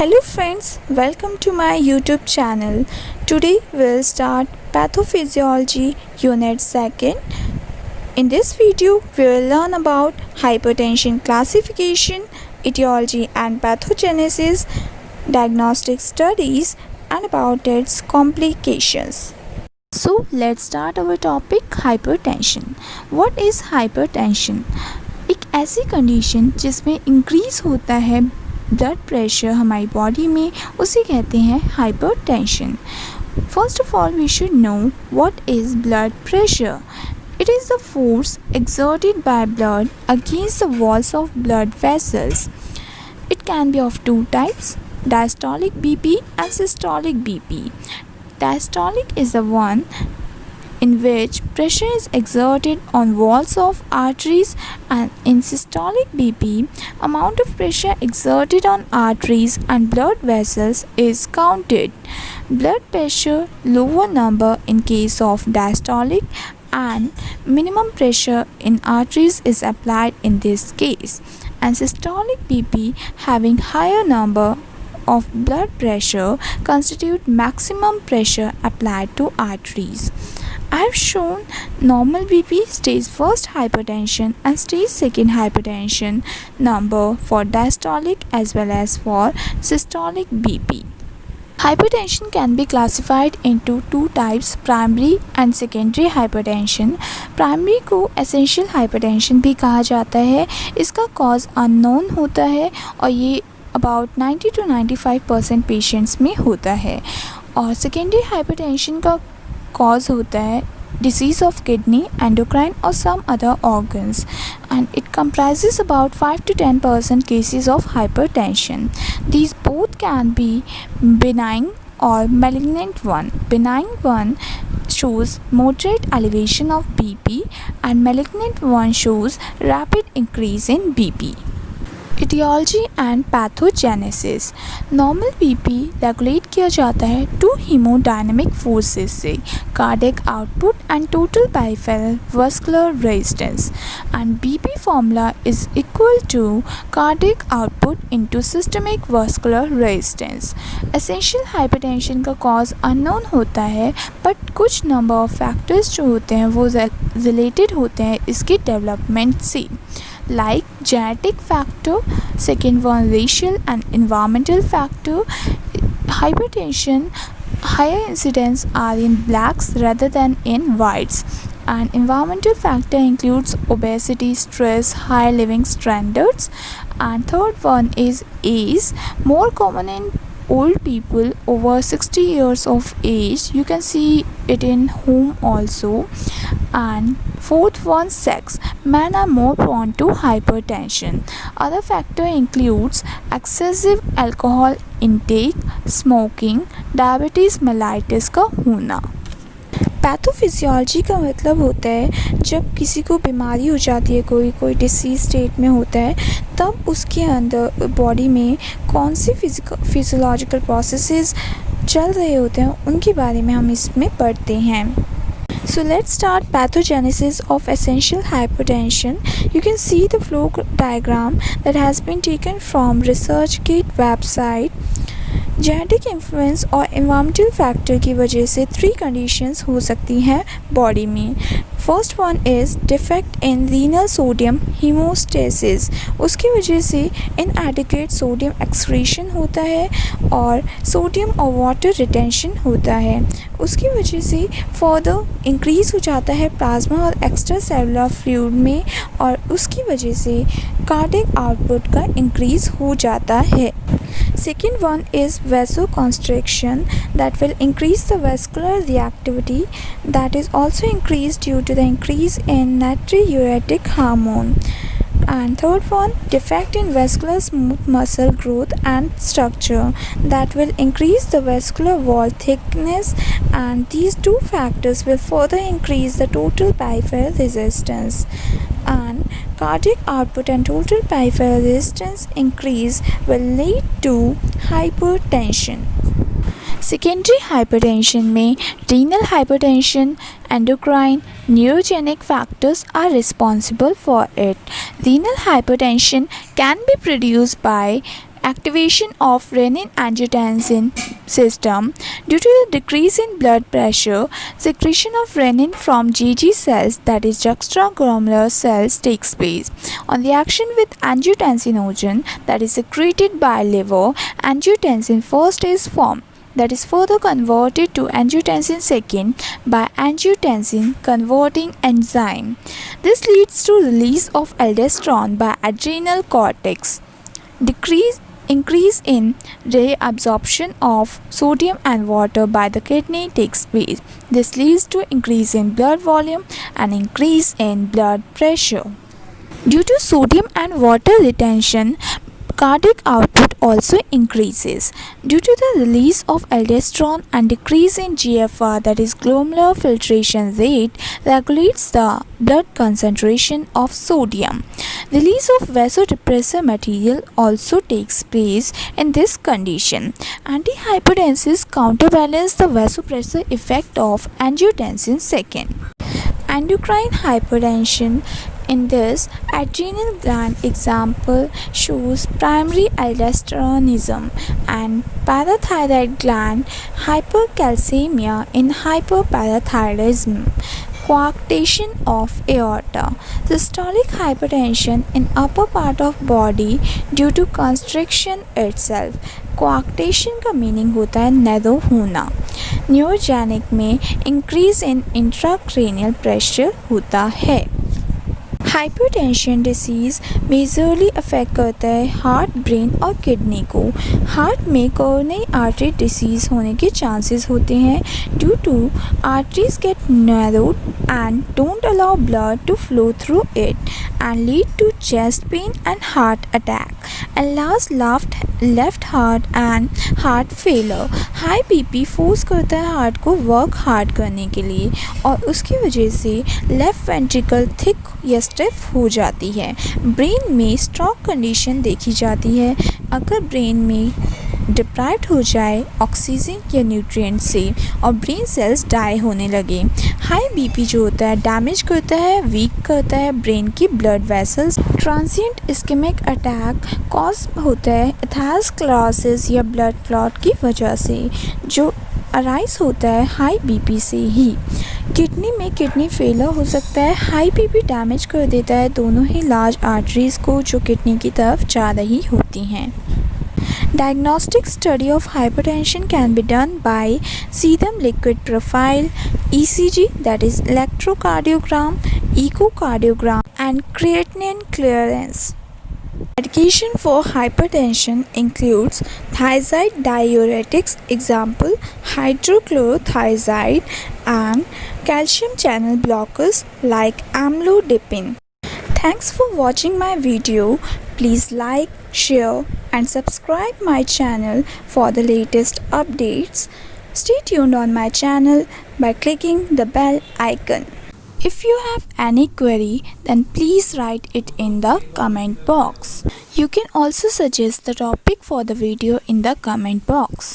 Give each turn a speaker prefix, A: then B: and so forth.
A: Hello friends, welcome to my YouTube channel. Today we'll start Pathophysiology Unit 2nd. In this video, we will learn about hypertension classification, etiology and pathogenesis, diagnostic studies and about its complications. So let's start our topic hypertension. What is hypertension? एक ऐसी condition जिसमें increase होता है blood pressure हमारी body में, उसे कहते हैं hypertension. First of all we should know what is blood pressure. It is the force exerted by blood against the walls of blood vessels. It can be of two types, diastolic BP and systolic BP. Diastolic is the one in which pressure is exerted on walls of arteries, and in systolic BP, amount of pressure exerted on arteries and blood vessels is counted. Blood pressure lower number in case of diastolic and minimum pressure in arteries is applied in this case, and systolic BP having higher number of blood pressure constitute maximum pressure applied to arteries. I have shown normal BP, stage 1st hypertension and stage 2nd hypertension number for diastolic as well as for systolic BP. Hypertension can be classified into two types, primary and secondary hypertension. Primary को essential hypertension भी कहा जाता है. इसका cause unknown होता है और ये about 90 to 95% patients में होता है. और secondary hypertension का cause होता है disease of kidney, endocrine or some other organs, and it comprises about 5 to 10% cases of hypertension. These both can be benign or malignant one. Benign one shows moderate elevation of BP and malignant one shows rapid increase in BP. Etiology and pathogenesis. Normal BP regulate किया जाता है two hemodynamic forces से, cardiac output and total peripheral vascular resistance, and BP formula is equal to cardiac output into systemic vascular resistance. Essential hypertension का cause unknown होता है, but कुछ number of factors जो होते हैं वो रिलेटेड होते हैं इसके डेवलपमेंट से, like genetic factor, second one racial and environmental factor. Hypertension higher incidence are in blacks rather than in whites, and environmental factor includes obesity, stress, high living standards, and third one is age, more common in old people over 60 years of age. You can see it in home also. And fourth one, sex. Men are more prone to hypertension. Other factor includes excessive alcohol intake, smoking, diabetes mellitus का होना. Pathophysiology का मतलब होता है जब किसी को बीमारी हो जाती है, कोई डिसीज स्टेट में होता है, तब उसके अंदर बॉडी में कौन सी फिजियोलॉजिकल प्रोसेसेस चल रहे होते हैं उनके बारे में हम इसमें पढ़ते हैं. So let's start pathogenesis of essential hypertension. You can see the flow diagram that has been taken from ResearchGate website. Genetic influence और इन्वायरमेंटल फैक्टर की वजह से 3 कंडीशंस हो सकती हैं बॉडी में. First one is defect in renal sodium haemostasis. उसकी वजह से इनएडिक्वेट सोडियम एक्सक्रीशन होता है और सोडियम और वाटर रिटेंशन होता है. उसकी वजह से फर्दर इंक्रीज़ हो जाता है प्लाज्मा और एक्स्ट्रा सेलुलर फ्लूइड में, और उसकी वजह से कार्डियक आउटपुट का इंक्रीज़ हो जाता है. Second one is vasoconstriction, that will increase the vascular reactivity, that is also increased due to the increase in natriuretic hormone. And third one, defect in vascular smooth muscle growth and structure, that will increase the vascular wall thickness, and these two factors will further increase the total peripheral resistance. And cardiac output and total peripheral resistance increase will lead to hypertension. Secondary hypertension में renal hypertension, endocrine, neurogenic factors are responsible for it. Renal hypertension can be produced by activation of renin-angiotensin system. Due to the decrease in blood pressure, secretion of renin from GG cells, that is juxtaglomerular cells, takes place. On the action with angiotensinogen, that is secreted by liver, angiotensin first is formed, that is further converted to angiotensin second by angiotensin converting enzyme. This leads to release of aldosterone by adrenal cortex. Increase in reabsorption of sodium and water by the kidney takes place. This leads to increase in blood volume and increase in blood pressure. Due to sodium and water retention, cardiac output also increases. Due to the release of aldosterone and decrease in GFR, that is glomerular filtration rate, regulates the blood concentration of sodium. Release of vasodepressor material also takes place in this condition. Antihypertensives counterbalance the vasopressor effect of angiotensin second. Endocrine hypertension. In this, adrenal gland example shows primary aldosteronism and parathyroid gland hypercalcemia in hyperparathyroidism. Coarctation of aorta. Systolic hypertension in upper part of body due to constriction itself. कोआक्टेशन का meaning होता है narrow होना. Neurogenic में increase in intracranial pressure होता है. Hypertension disease majorly affect करता है heart, brain और किडनी को. हार्ट में कोरोनरी आर्टरी डिसीज़ होने के चांसेस होते हैं due to arteries get narrowed and don't allow blood to flow through it and lead to chest pain and heart attack, and last left heart and heart failure. High BP force करता है heart को work hard करने के लिए और उसकी वजह से लेफ़्ट वेंट्रिकल थिक या स्टिफ हो जाती है. ब्रेन में स्ट्रोक कंडीशन देखी जाती है अगर ब्रेन में डिप्राइव्ड हो जाए ऑक्सीजन या न्यूट्रिएंट से और ब्रेन सेल्स डाई होने लगे. हाई बीपी जो होता है डैमेज करता है, वीक करता है ब्रेन की blood vessels. Transient ischaemic attack cause होता है एथेरोस्क्लेरोसिस या ब्लड क्लॉट की वजह से जो अराइज होता है हाई बीपी से ही. किडनी में किडनी फेलर हो सकता है. हाई बीपी डैमेज कर देता है दोनों ही लार्ज आर्टरीज़ को जो किडनी की तरफ जा रही होती हैं. Diagnostic study of hypertension can be done by serum liquid profile, ECG, that is electrocardiogram, echocardiogram, and creatinine clearance. Medication for hypertension includes thiazide diuretics, example hydrochlorothiazide, and calcium channel blockers like amlodipine. Thanks for watching my video. Please like, share and subscribe my channel for the latest updates. Stay tuned on my channel by clicking the bell icon. If you have any query, then please write it in the comment box. You can also suggest the topic for the video in the comment box.